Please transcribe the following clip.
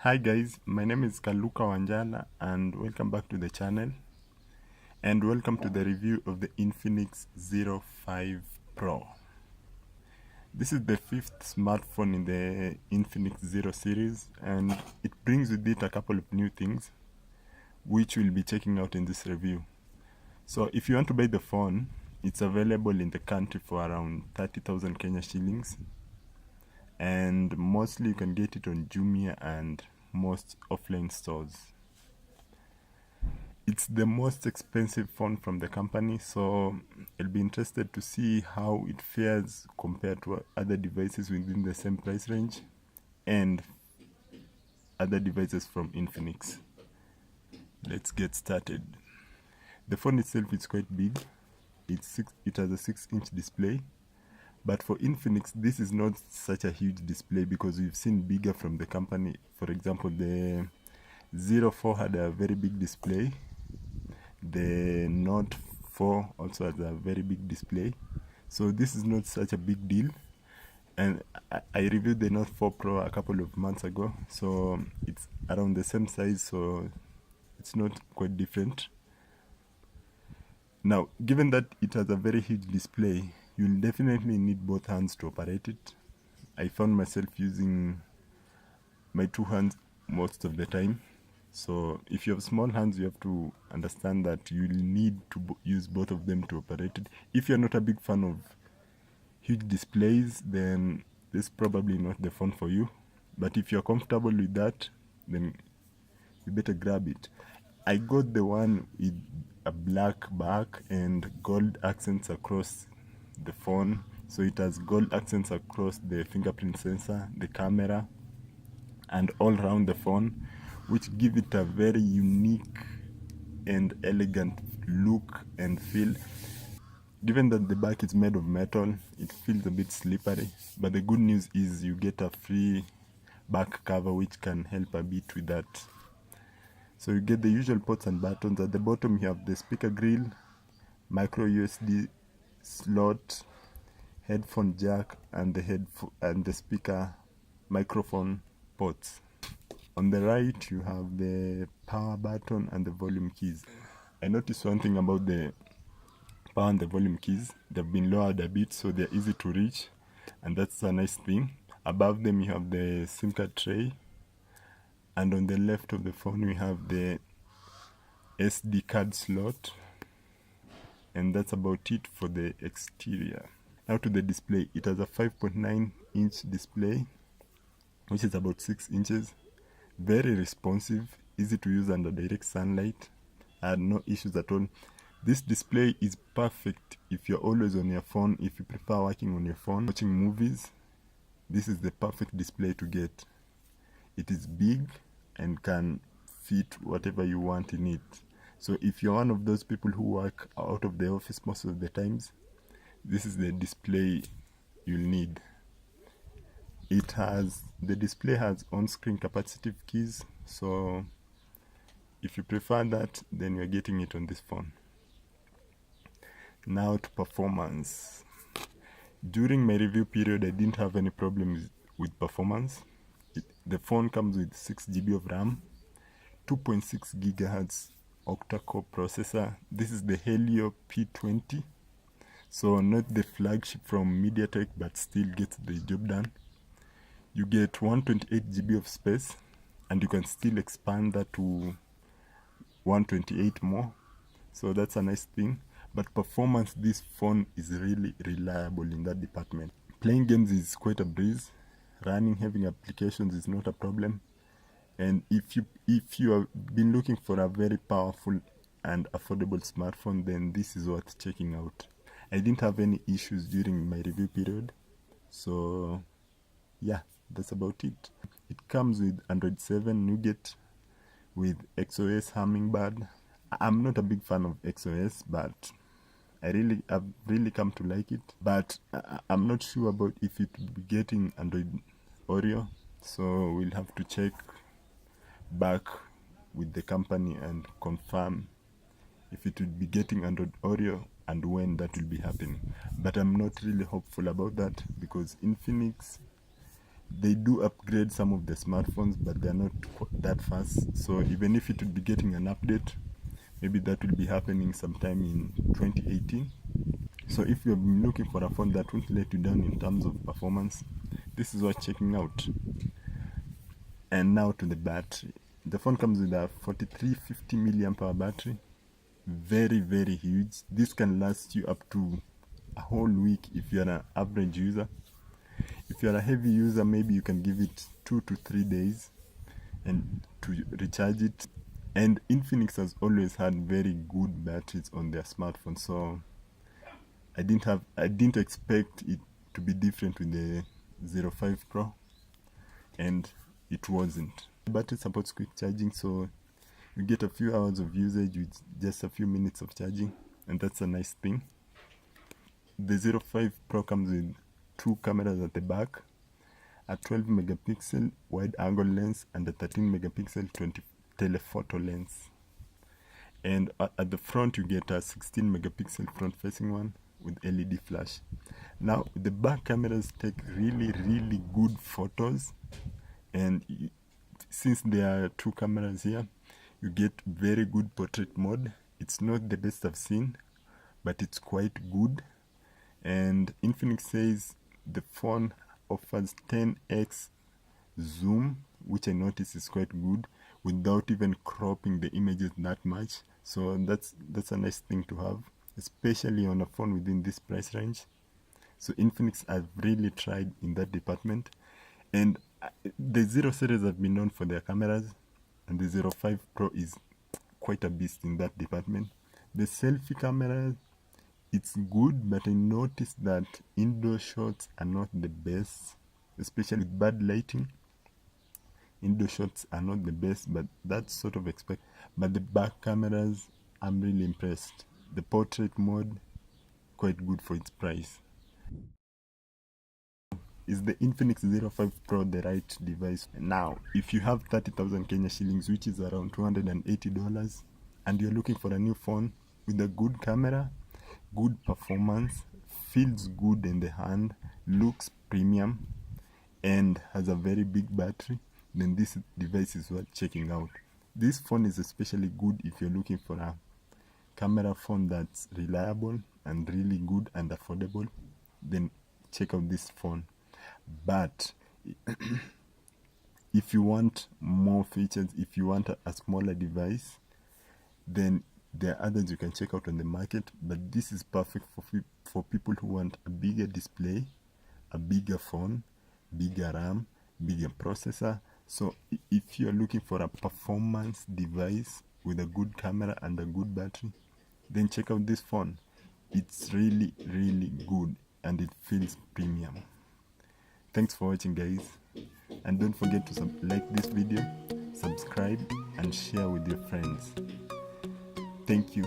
Hi guys, my name is Kaluka Wanjala and welcome back to the channel and welcome to the review of the Infinix 05 Pro. This is the fifth smartphone in the Infinix 0 series and it brings with it a couple of new things which we'll be checking out in this review. So if you want to buy the phone, it's available in the country for around 30,000 Kenya shillings. And mostly you can get it on Jumia and most offline stores. It's the most expensive phone from the company, so I'll be interested to see how it fares compared to other devices within the same price range and other devices from Infinix. Let's get started. The phone itself is quite big. It has a 6-inch display. But for Infinix, this is not such a huge display because we've seen bigger from the company. For example, the 04 had a very big display. The Note 4 also has a very big display. So this is not such a big deal. And I reviewed the Note 4 Pro a couple of months ago. So it's around the same size, so it's not quite different. Now, given that it has a very huge display, you'll definitely need both hands to operate it. I found myself using my two hands most of the time. So if you have small hands, you have to understand that you'll need to use both of them to operate it. If you're not a big fan of huge displays, then this is probably not the phone for you. But if you're comfortable with that, then you better grab it. I got the one with a black back and gold accents across the phone. So it has gold accents across the fingerprint sensor, the camera, and all around the phone, which give it a very unique and elegant look and feel. Given that the back is made of metal, it feels a bit slippery, but the good news is you get a free back cover which can help a bit with that. So you get the usual ports and buttons. At the bottom you have the speaker grill, micro USB slot, headphone jack, and the speaker microphone ports. On the right you have the power button and the volume keys. I noticed one thing about the power and the volume keys. They've been lowered a bit so they're easy to reach, and that's a nice thing. Above them you have the SIM card tray, and on the left of the phone we have the SD card slot, and that's about it for the exterior. Now to the display. It has a 5.9-inch display, which is about 6 inches. Very responsive, easy to use under direct sunlight. I had no issues at all. This display is perfect if you're always on your phone. If you prefer working on your phone, watching movies, this is the perfect display to get. It is big and can fit whatever you want in it. So if you're one of those people who work out of the office most of the times, this is the display you'll need. The display has on-screen capacitive keys, so if you prefer that, then you're getting it on this phone. Now to performance. During my review period, I didn't have any problems with performance. The phone comes with 6 GB of RAM, 2.6 GHz octa-core processor. This is the Helio P20, so not the flagship from MediaTek, but still gets the job done. You get 128 GB of space, and you can still expand that to 128 more, so that's a nice thing. But performance, this phone is really reliable in that department. Playing games is quite a breeze. Running heavy applications is not a problem. And if you have been looking for a very powerful and affordable smartphone, then this is worth checking out. I didn't have any issues during my review period, so yeah, that's about it. It comes with Android 7 Nougat with XOS Hummingbird. I'm not a big fan of XOS, but I've really come to like it. But I'm not sure about if it will be getting Android Oreo, so we'll have to check back with the company and confirm if it will be getting Android Oreo and when that will be happening. But I'm not really hopeful about that because Infinix They do upgrade some of the smartphones, but they're not that fast. So even if it would be getting an update, maybe that will be happening sometime in 2018. So if you've been looking for a phone that won't let you down in terms of performance, this is worth checking out. And now to the battery. The phone comes with a 4350 milliamp hour battery. Very, very huge. This can last you up to a whole week if you're an average user. If you're a heavy user, maybe you can give it 2 to 3 days and to recharge it. And Infinix has always had very good batteries on their smartphones, so I didn't expect it to be different with the 05 Pro, and it wasn't. The battery supports quick charging, so you get a few hours of usage with just a few minutes of charging, and that's a nice thing. The 05 Pro comes with 2 cameras at the back, a 12 megapixel wide angle lens and a 13 megapixel telephoto lens. And at the front you get a 16 megapixel front facing one with LED flash. Now the back cameras take really good photos, and since there are 2 cameras here, you get very good portrait mode. It's not the best I've seen, but it's quite good. And Infinix says the phone offers 10x zoom, which I notice is quite good, without even cropping the images that much. So that's a nice thing to have, especially on a phone within this price range. So Infinix have really tried in that department. And the 0 series have been known for their cameras, and the 05 Pro is quite a beast in that department. The selfie camera, it's good, but I noticed that indoor shots are not the best, especially with bad lighting. Indoor shots are not the best, but that's sort of expected. But the back cameras, I'm really impressed. The portrait mode, quite good for its price. Is the Infinix 05 Pro the right device? Now, if you have 30,000 Kenya shillings, which is around $280, and you're looking for a new phone with a good camera, good performance, feels good in the hand, looks premium, and has a very big battery, then this device is worth checking out. This phone is especially good if you're looking for a camera phone that's reliable and really good and affordable. Then check out this phone. But if you want more features, if you want a smaller device, then there are others you can check out on the market. But this is perfect for people who want a bigger display, a bigger phone, bigger RAM, bigger processor. So if you're looking for a performance device with a good camera and a good battery, then check out this phone. It's really good, and it feels premium. Thanks for watching, guys, and don't forget to like this video, subscribe, and share with your friends. Thank you.